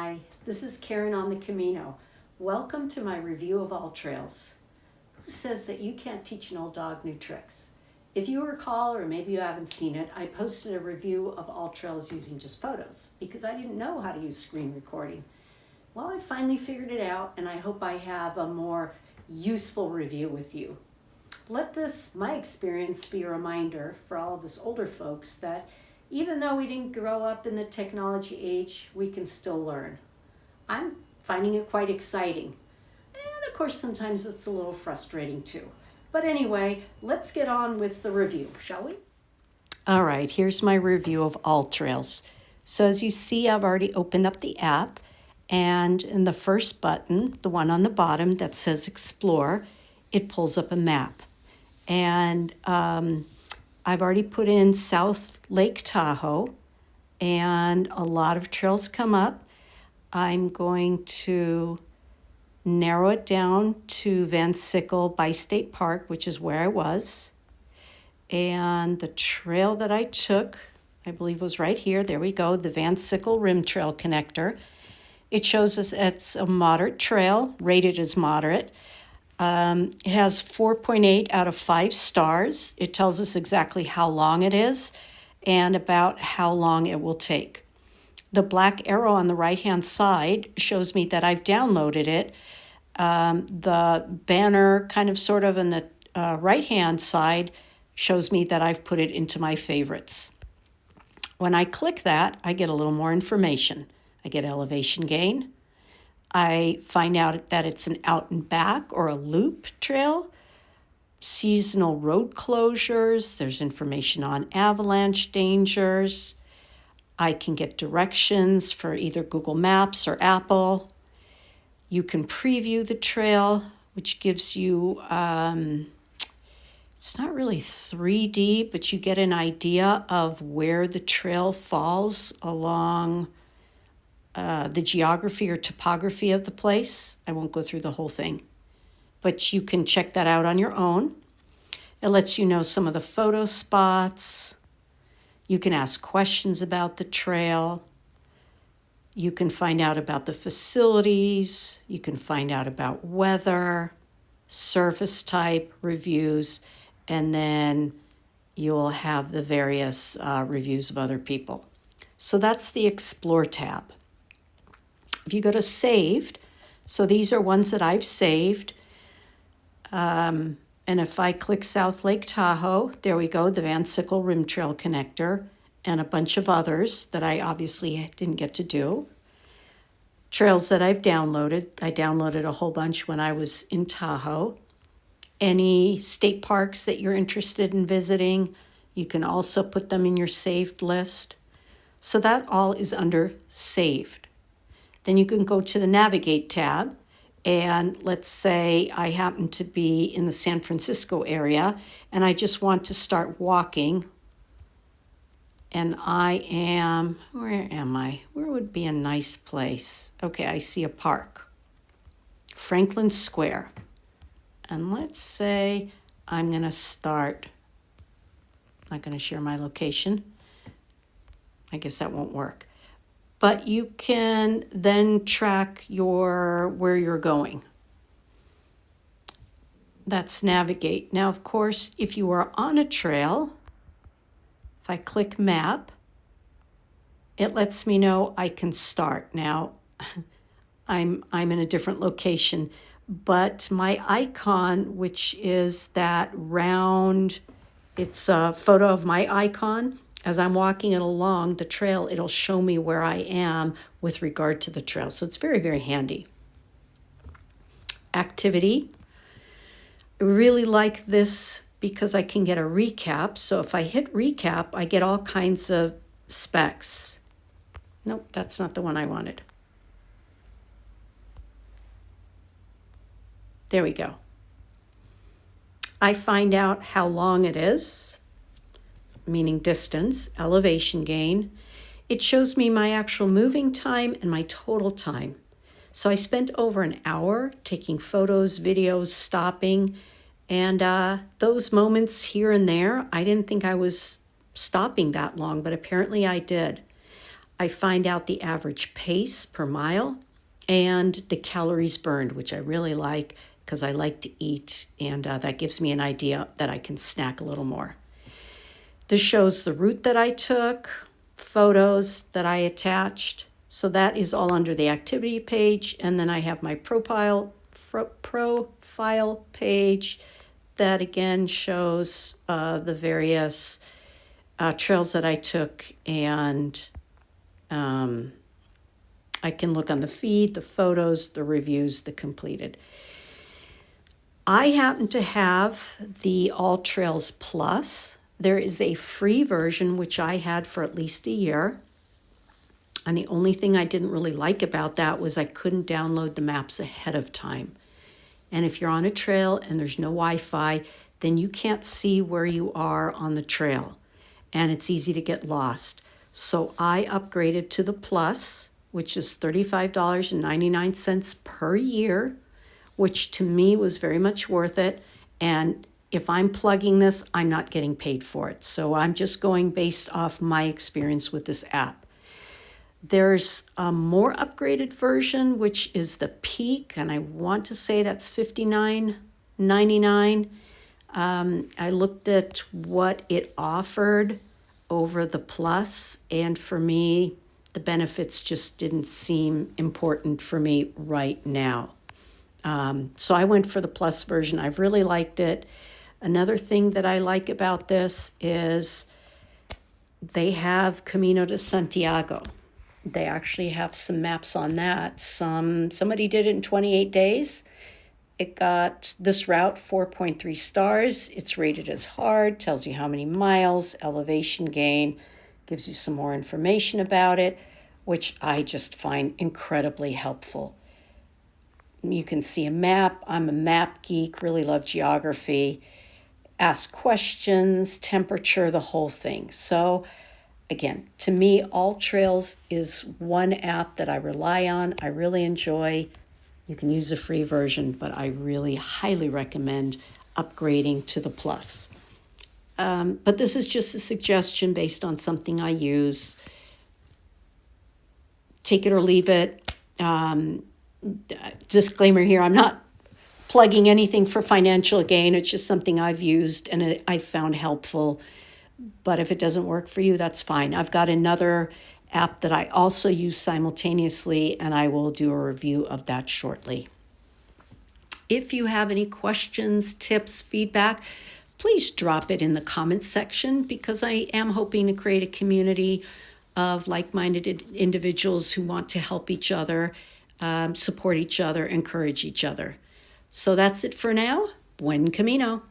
Hi, this is Karen on the Camino. Welcome to my review of AllTrails. Who says that you can't teach an old dog new tricks? If you recall, or maybe you haven't seen it, I posted a review of AllTrails using just photos because I didn't know how to use screen recording. Well, I finally figured it out, and I hope I have a more useful review with you. Let this, my experience, be a reminder for all of us older folks that even though we didn't grow up in the technology age, we can still learn. I'm finding it quite exciting. And of course, sometimes it's a little frustrating too. But anyway, let's get on with the review, shall we? All right, here's my review of AllTrails. So as you see, I've already opened up the app, and in the first button, the one on the bottom that says Explore, it pulls up a map. And I've already put in South Lake Tahoe, and a lot of trails come up. I'm going to narrow it down to Van Sickle by State Park, which is where I was. And the trail that I took, I believe was right here. There we go, the Van Sickle Rim Trail Connector. It shows us it's a moderate trail, rated as moderate. It has 4.8 out of 5 stars. It tells us exactly how long it is and about how long it will take. The black arrow on the right-hand side shows me that I've downloaded it. The banner kind of sort of on the right-hand side shows me that I've put it into my favorites. When I click that, I get a little more information. I get elevation gain. I find out that it's an out and back or a loop trail, seasonal road closures. There's information on avalanche dangers. I can get directions for either Google Maps or Apple. You can preview the trail, which gives you, it's not really 3D, but you get an idea of where the trail falls along the geography or topography of the place. I won't go through the whole thing, but you can check that out on your own. It lets you know some of the photo spots. You can ask questions about the trail. You can find out about the facilities. You can find out about weather, surface type, reviews, and then you'll have the various reviews of other people. So that's the Explore tab. If you go to Saved, so these are ones that I've saved. And if I click South Lake Tahoe, there we go, the Van Sickle Rim Trail Connector, and a bunch of others that I obviously didn't get to do. Trails that I've downloaded. I downloaded a whole bunch when I was in Tahoe. Any state parks that you're interested in visiting, you can also put them in your saved list. So that all is under Saved. Then you can go to the Navigate tab, and let's say I happen to be in the San Francisco area, and I just want to start walking, and I am, where am I? Where would be a nice place? Okay, I see a park, Franklin Square. And let's say I'm going to start, I'm not going to share my location. I guess that won't work. But you can then track where you're going. That's Navigate. Now, of course, if you are on a trail, if I click Map, it lets me know I can start. Now, I'm in a different location, but my icon, which is that round, it's a photo of my icon. As I'm walking it along the trail, it'll show me where I am with regard to the trail. So it's very, very handy. Activity. I really like this because I can get a recap. So if I hit recap, I get all kinds of specs. Nope, that's not the one I wanted. There we go. I find out how long it is, meaning distance, elevation gain. It shows me my actual moving time and my total time. So I spent over an hour taking photos, videos, stopping, and those moments here and there, I didn't think I was stopping that long, but apparently I did. I find out the average pace per mile and the calories burned, which I really like because I like to eat, and that gives me an idea that I can snack a little more. This shows the route that I took, photos that I attached. So that is all under the activity page. And then I have my profile page that again shows the various trails that I took, and I can look on the feed, the photos, the reviews, the completed. I happen to have the AllTrails Plus. There is a free version, which I had for at least a year. And the only thing I didn't really like about that was I couldn't download the maps ahead of time. And if you're on a trail and there's no Wi-Fi, then you can't see where you are on the trail. And it's easy to get lost. So I upgraded to the Plus, which is $35.99 per year, which to me was very much worth it. And if I'm plugging this, I'm not getting paid for it. So I'm just going based off my experience with this app. There's a more upgraded version, which is the Peak, and I want to say that's $59.99. I looked at what it offered over the Plus, and for me, the benefits just didn't seem important for me right now. So I went for the Plus version. I've really liked it. Another thing that I like about this is they have Camino de Santiago. They actually have some maps on that. Somebody did it in 28 days. It got this route 4.3 stars. It's rated as hard, tells you how many miles, elevation gain, gives you some more information about it, which I just find incredibly helpful. You can see a map. I'm a map geek, really love geography. Ask questions, temperature, the whole thing. So again, to me, AllTrails is one app that I rely on. I really enjoy. You can use the free version, but I really highly recommend upgrading to the Plus. But this is just a suggestion based on something I use. Take it or leave it. Disclaimer here, I'm not plugging anything for financial gain. It's just something I've used and I found helpful. But if it doesn't work for you, that's fine. I've got another app that I also use simultaneously, and I will do a review of that shortly. If you have any questions, tips, feedback, please drop it in the comments section, because I am hoping to create a community of like-minded individuals who want to help each other, support each other, encourage each other. So that's it for now. Buen camino.